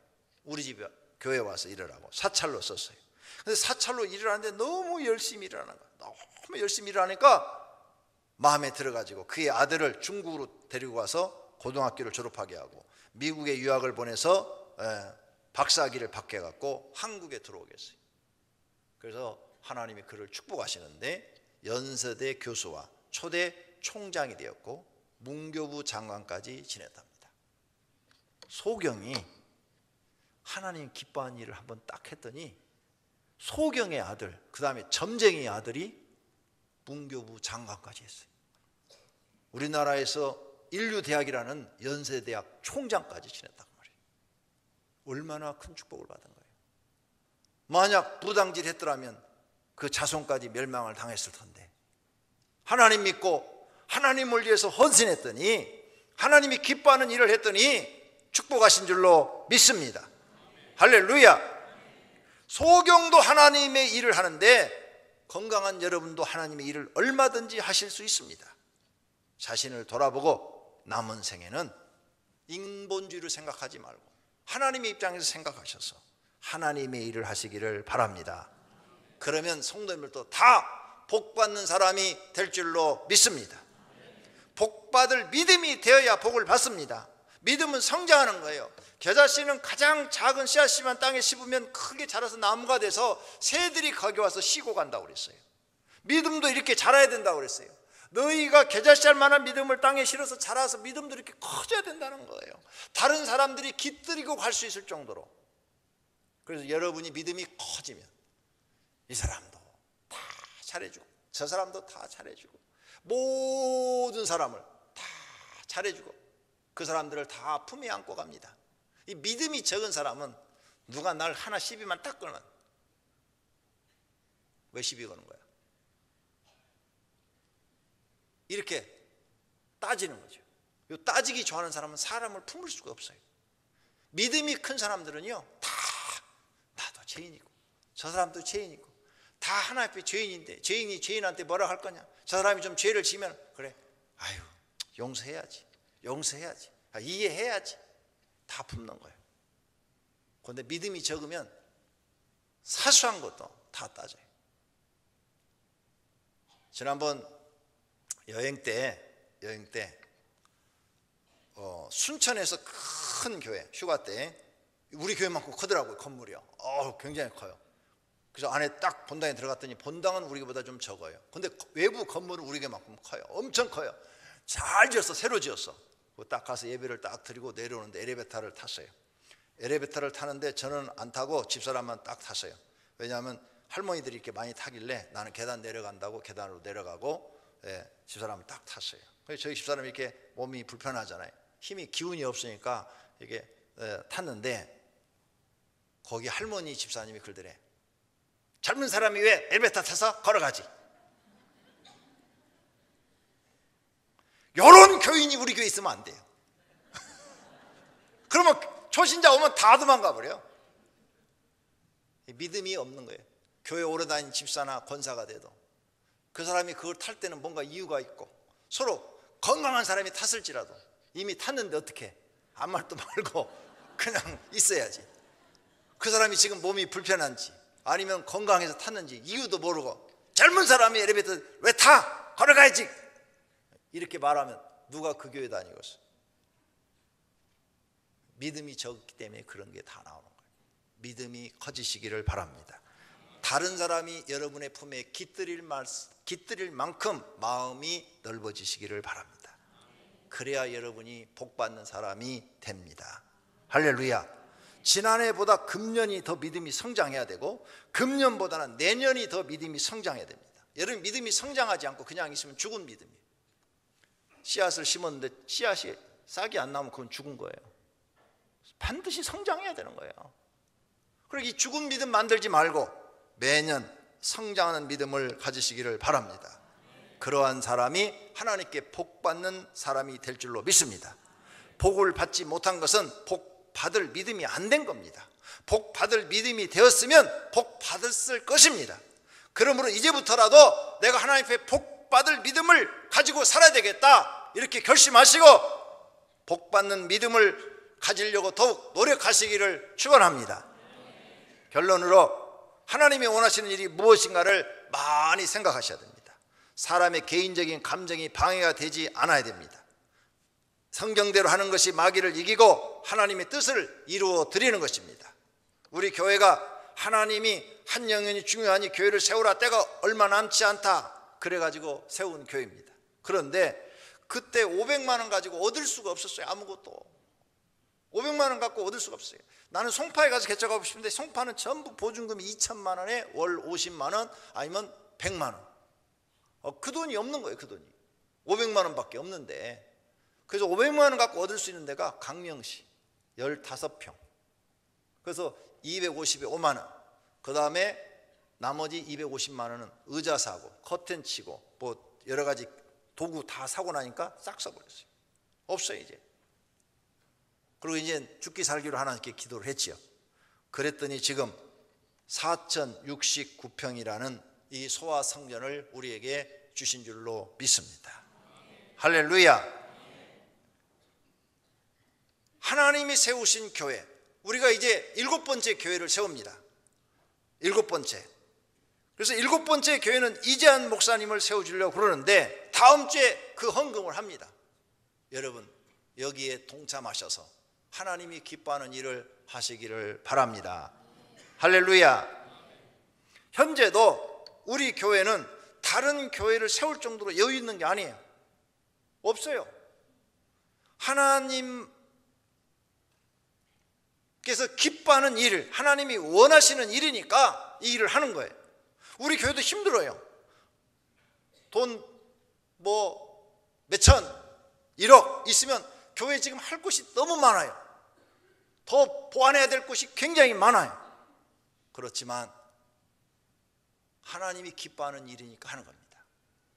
우리 집에 교회에 와서 일하라고 사찰로 썼어요. 근데 사찰로 일을 하는데 너무 열심히 일을 하는 거예요. 너무 열심히 일을 하니까 마음에 들어가지고 그의 아들을 중국으로 데리고 가서 고등학교를 졸업하게 하고 미국에 유학을 보내서 박사학위를 받게 해갖고 한국에 들어오게 했어요. 그래서 하나님이 그를 축복하시는데 연세대 교수와 초대 총장이 되었고 문교부 장관까지 지냈답니다. 소경이 하나님 기뻐하는 일을 한번 딱 했더니 소경의 아들, 그 다음에 점쟁이 아들이 문교부 장관까지 했어요. 우리나라에서 인류대학이라는 연세대학 총장까지 지냈단 말이에요. 얼마나 큰 축복을 받은 거예요. 만약 부당질 했더라면 그 자손까지 멸망을 당했을 텐데 하나님 믿고 하나님을 위해서 헌신했더니 하나님이 기뻐하는 일을 했더니 축복하신 줄로 믿습니다. 할렐루야. 소경도 하나님의 일을 하는데 건강한 여러분도 하나님의 일을 얼마든지 하실 수 있습니다. 자신을 돌아보고 남은 생에는 인본주의를 생각하지 말고 하나님의 입장에서 생각하셔서 하나님의 일을 하시기를 바랍니다. 그러면 성도님들도 다 복받는 사람이 될 줄로 믿습니다. 복받을 믿음이 되어야 복을 받습니다. 믿음은 성장하는 거예요. 겨자씨는 가장 작은 씨앗이만 땅에 씹으면 크게 자라서 나무가 돼서 새들이 거기 와서 쉬고 간다고 그랬어요. 믿음도 이렇게 자라야 된다고 그랬어요. 너희가 겨자씨알만한 믿음을 땅에 실어서 자라서 믿음도 이렇게 커져야 된다는 거예요. 다른 사람들이 깃들이고 갈 수 있을 정도로. 그래서 여러분이 믿음이 커지면 이 사람도 다 잘해주고 저 사람도 다 잘해주고 모든 사람을 다 잘해주고 그 사람들을 다 품에 안고 갑니다. 이 믿음이 적은 사람은 누가 날 하나 시비만 딱 걸면 왜 시비 거는 거야? 이렇게 따지는 거죠. 이 따지기 좋아하는 사람은 사람을 품을 수가 없어요. 믿음이 큰 사람들은요 다 죄인이고 저 사람도 죄인이고 다 하나님 앞에 죄인인데 죄인이 죄인한테 뭐라 할 거냐? 저 사람이 좀 죄를 지면 그래, 아유 용서해야지, 이해해야지, 다 품는 거예요. 그런데 믿음이 적으면 사소한 것도 다 따져요. 지난번 여행 때 순천에서 큰 교회 휴가 때 우리 교회만큼 크더라고요. 건물이요. 굉장히 커요. 그래서 안에 딱 본당에 들어갔더니 본당은 우리보다 좀 적어요. 근데 외부 건물은 우리 교회만큼 커요. 엄청 커요. 잘 지었어. 새로 지었어. 딱 가서 예배를 딱 드리고 내려오는데 엘리베이터를 탔어요. 엘리베이터를 타는데 저는 안 타고 집사람만 딱 탔어요. 왜냐하면 할머니들이 이렇게 많이 타길래 나는 계단 내려간다고 계단으로 내려가고, 집사람은 딱 탔어요. 그래서 저희 집사람이 이렇게 몸이 불편하잖아요. 힘이 기운이 없으니까 이게 탔는데 거기 할머니 집사님이 그러더래. 젊은 사람이 왜 엘리베이터 타서 걸어가지? 요런 교인이 우리 교회에 있으면 안 돼요. 그러면 초신자 오면 다 도망가 버려요. 믿음이 없는 거예요. 교회 오래 다니는 집사나 권사가 돼도 그 사람이 그걸 탈 때는 뭔가 이유가 있고, 서로 건강한 사람이 탔을지라도 이미 탔는데 어떻게 아무 말도 말고 그냥 있어야지. 그 사람이 지금 몸이 불편한지 아니면 건강해서 탔는지 이유도 모르고 젊은 사람이 엘리베이터 왜 타? 걸어가야지. 이렇게 말하면 누가 그 교회 다니겠어? 믿음이 적기 때문에 그런 게 다 나오는 거예요. 믿음이 커지시기를 바랍니다. 다른 사람이 여러분의 품에 깃들일 만큼 마음이 넓어지시기를 바랍니다. 그래야 여러분이 복받는 사람이 됩니다. 할렐루야. 지난해보다 금년이 더 믿음이 성장해야 되고 금년보다는 내년이 더 믿음이 성장해야 됩니다. 여러분 믿음이 성장하지 않고 그냥 있으면 죽은 믿음이에요. 씨앗을 심었는데 씨앗이 싹이 안 나오면 그건 죽은 거예요. 반드시 성장해야 되는 거예요. 그리고 이 죽은 믿음 만들지 말고 매년 성장하는 믿음을 가지시기를 바랍니다. 그러한 사람이 하나님께 복받는 사람이 될 줄로 믿습니다. 복을 받지 못한 것은 복 받을 믿음이 안 된 겁니다. 복 받을 믿음이 되었으면 복 받았을 것입니다. 그러므로 이제부터라도 내가 하나님 앞에 복 받을 믿음을 가지고 살아야 되겠다 이렇게 결심하시고 복 받는 믿음을 가지려고 더욱 노력하시기를 축원합니다. 결론으로 하나님이 원하시는 일이 무엇인가를 많이 생각하셔야 됩니다. 사람의 개인적인 감정이 방해가 되지 않아야 됩니다. 성경대로 하는 것이 마귀를 이기고 하나님의 뜻을 이루어 드리는 것입니다. 우리 교회가 하나님이 한 영혼이 중요하니 교회를 세우라, 때가 얼마 남지 않다 그래가지고 세운 교회입니다. 그런데 그때 500만 원 가지고 얻을 수가 없었어요. 아무것도 500만 원 갖고 얻을 수가 없어요. 나는 송파에 가서 개척하고 싶은데 송파는 전부 보증금이 2천만 원에 월 50만 원 아니면 100만 원. 그 돈이 없는 거예요. 그 돈이 500만 원밖에 없는데, 그래서 500만 원 갖고 얻을 수 있는 데가 강명시 15평. 그래서 250에 5만 원. 그 다음에 나머지 250만 원은 의자 사고 커튼 치고 뭐 여러 가지 도구 다 사고 나니까 싹 써버렸어요. 없어요 이제. 그리고 이제 죽기 살기로 하나님께 기도를 했지요. 그랬더니 지금 4069평이라는 이 소아 성전을 우리에게 주신 줄로 믿습니다. 할렐루야. 하나님이 세우신 교회, 우리가 이제 7번째 교회를 세웁니다. 7번째. 그래서 7번째 교회는 이재한 목사님을 세워주려고 그러는데 다음 주에 그 헌금을 합니다. 여러분 여기에 동참하셔서 하나님이 기뻐하는 일을 하시기를 바랍니다. 할렐루야. 현재도 우리 교회는 다른 교회를 세울 정도로 여유 있는 게 아니에요. 없어요. 하나님께서 기뻐하는 일, 하나님이 원하시는 일이니까 이 일을 하는 거예요. 우리 교회도 힘들어요. 돈 뭐 몇천 1억 있으면 교회 지금 할 것이 너무 많아요. 더 보완해야 될 것이 굉장히 많아요. 그렇지만 하나님이 기뻐하는 일이니까 하는 겁니다.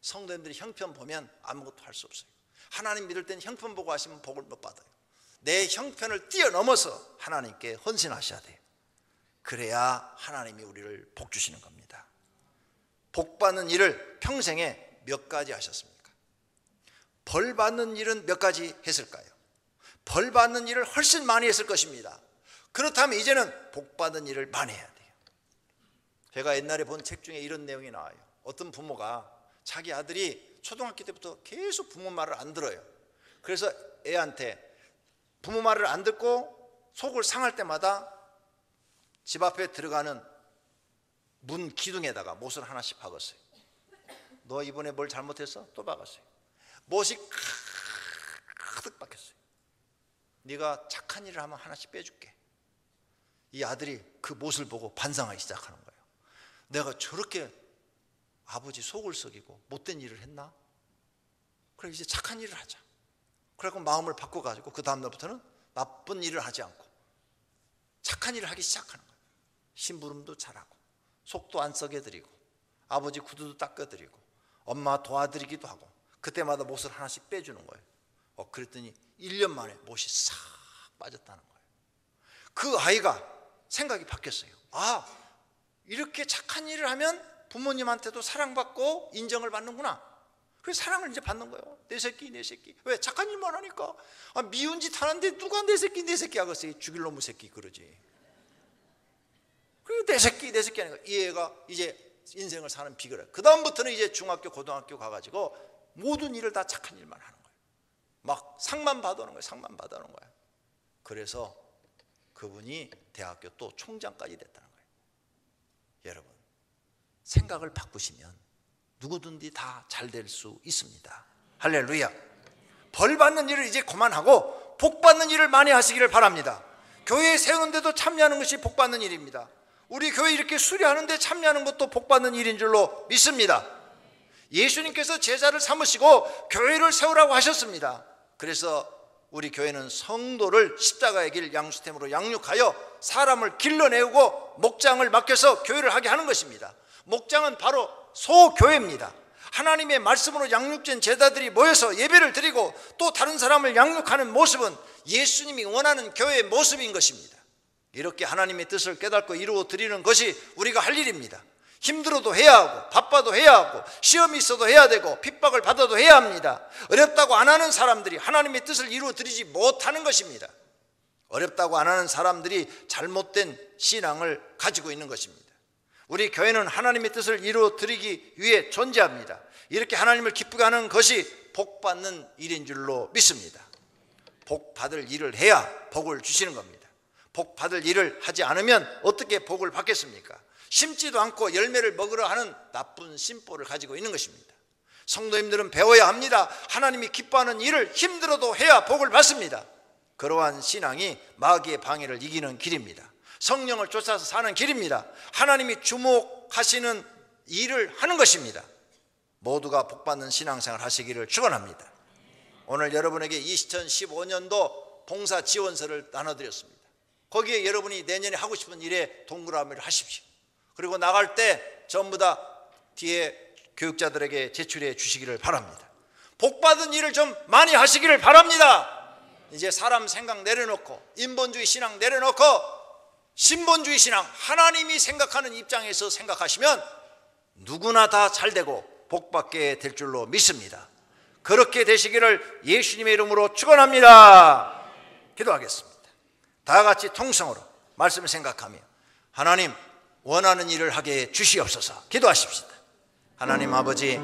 성도님들이 형편 보면 아무것도 할 수 없어요. 하나님 믿을 때는 형편 보고 하시면 복을 못 받아요. 내 형편을 뛰어넘어서 하나님께 헌신하셔야 돼요. 그래야 하나님이 우리를 복 주시는 겁니다. 복 받는 일을 평생에 몇 가지 하셨습니까? 벌 받는 일은 몇 가지 했을까요? 벌 받는 일을 훨씬 많이 했을 것입니다. 그렇다면 이제는 복 받는 일을 많이 해야 돼요. 제가 옛날에 본 책 중에 이런 내용이 나와요. 어떤 부모가 자기 아들이 초등학교 때부터 계속 부모 말을 안 들어요. 그래서 애한테 부모 말을 안 듣고 속을 상할 때마다 집 앞에 들어가는 문 기둥에다가 못을 하나씩 박았어요. 너 이번에 뭘 잘못했어? 또 박았어요. 못이 가득 박혔어요. 네가 착한 일을 하면 하나씩 빼줄게. 이 아들이 그 못을 보고 반성하기 시작하는 거예요. 내가 저렇게 아버지 속을 썩이고 못된 일을 했나? 그래 이제 착한 일을 하자. 그래서 마음을 바꿔가지고 그 다음 날부터는 나쁜 일을 하지 않고 착한 일을 하기 시작하는 거예요. 심부름도 잘하고 속도 안 썩여 드리고 아버지 구두도 닦아 드리고 엄마 도와드리기도 하고 그때마다 못을 하나씩 빼주는 거예요. 그랬더니 1년 만에 못이 싹 빠졌다는 거예요. 그 아이가 생각이 바뀌었어요. 아, 이렇게 착한 일을 하면 부모님한테도 사랑받고 인정을 받는구나. 그래서 사랑을 이제 받는 거예요. 내 새끼 내 새끼. 왜? 착한 일만 하니까. 미운 짓 하는데 누가 내 새끼 하겠어요. 죽일 놈의 새끼 그러지. 그리고 내 새끼 하니까 이 애가 이제 인생을 사는 비결이에요. 그 다음부터는 이제 중학교 고등학교 가가지고 모든 일을 다 착한 일만 하는 거예요. 막 상만 받아오는 거예요. 상만 받아오는 거예요. 그래서 그분이 대학교 또 총장까지 됐다는 거예요. 여러분, 생각을 바꾸시면 누구든지 다 잘 될 수 있습니다. 할렐루야. 벌 받는 일을 이제 그만하고 복 받는 일을 많이 하시기를 바랍니다. 교회 세우는데도 참여하는 것이 복 받는 일입니다. 우리 교회 이렇게 수리하는데 참여하는 것도 복 받는 일인 줄로 믿습니다. 예수님께서 제자를 삼으시고 교회를 세우라고 하셨습니다. 그래서 우리 교회는 성도를 십자가의 길 양수템으로 양육하여 사람을 길러내고 목장을 맡겨서 교회를 하게 하는 것입니다. 목장은 바로 소교회입니다. 하나님의 말씀으로 양육된 제자들이 모여서 예배를 드리고 또 다른 사람을 양육하는 모습은 예수님이 원하는 교회의 모습인 것입니다. 이렇게 하나님의 뜻을 깨닫고 이루어 드리는 것이 우리가 할 일입니다. 힘들어도 해야 하고 바빠도 해야 하고 시험이 있어도 해야 되고 핍박을 받아도 해야 합니다. 어렵다고 안 하는 사람들이 하나님의 뜻을 이루어 드리지 못하는 것입니다. 어렵다고 안 하는 사람들이 잘못된 신앙을 가지고 있는 것입니다. 우리 교회는 하나님의 뜻을 이루어 드리기 위해 존재합니다. 이렇게 하나님을 기쁘게 하는 것이 복 받는 일인 줄로 믿습니다. 복 받을 일을 해야 복을 주시는 겁니다. 복 받을 일을 하지 않으면 어떻게 복을 받겠습니까? 심지도 않고 열매를 먹으려 하는 나쁜 심보를 가지고 있는 것입니다. 성도님들은 배워야 합니다. 하나님이 기뻐하는 일을 힘들어도 해야 복을 받습니다. 그러한 신앙이 마귀의 방해를 이기는 길입니다. 성령을 쫓아서 사는 길입니다. 하나님이 주목하시는 일을 하는 것입니다. 모두가 복받는 신앙생활 하시기를 축원합니다. 오늘 여러분에게 2015년도 봉사 지원서를 나눠드렸습니다. 거기에 여러분이 내년에 하고 싶은 일에 동그라미를 하십시오. 그리고 나갈 때 전부 다 뒤에 교육자들에게 제출해 주시기를 바랍니다. 복받은 일을 좀 많이 하시기를 바랍니다. 이제 사람 생각 내려놓고 인본주의 신앙 내려놓고 신본주의 신앙, 하나님이 생각하는 입장에서 생각하시면 누구나 다 잘되고 복받게 될 줄로 믿습니다. 그렇게 되시기를 예수님의 이름으로 축원합니다. 기도하겠습니다. 다 같이 통성으로 말씀을 생각하며 하나님 원하는 일을 하게 주시옵소서. 기도하십시다. 하나님 아버지,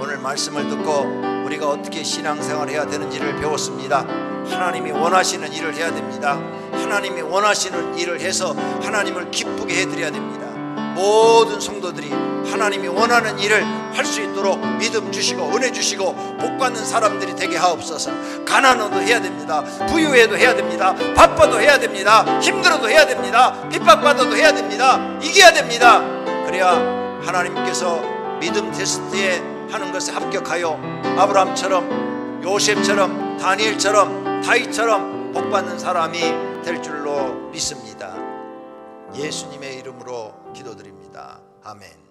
오늘 말씀을 듣고 우리가 어떻게 신앙생활을 해야 되는지를 배웠습니다. 하나님이 원하시는 일을 해야 됩니다. 하나님이 원하시는 일을 해서 하나님을 기쁘게 해드려야 됩니다. 모든 성도들이 하나님이 원하는 일을 할 수 있도록 믿음 주시고 은혜 주시고 복받는 사람들이 되게 하옵소서. 가난해도 해야 됩니다. 부유해도 해야 됩니다. 바빠도 해야 됩니다. 힘들어도 해야 됩니다. 핍박받아도 해야 됩니다. 이겨야 됩니다. 그래야 하나님께서 믿음 테스트에 하는 것에 합격하여 아브라함처럼 요셉처럼 다니엘처럼 다윗처럼 복받는 사람이 될 줄로 믿습니다. 예수님의 이름으로 기도드립니다. 아멘.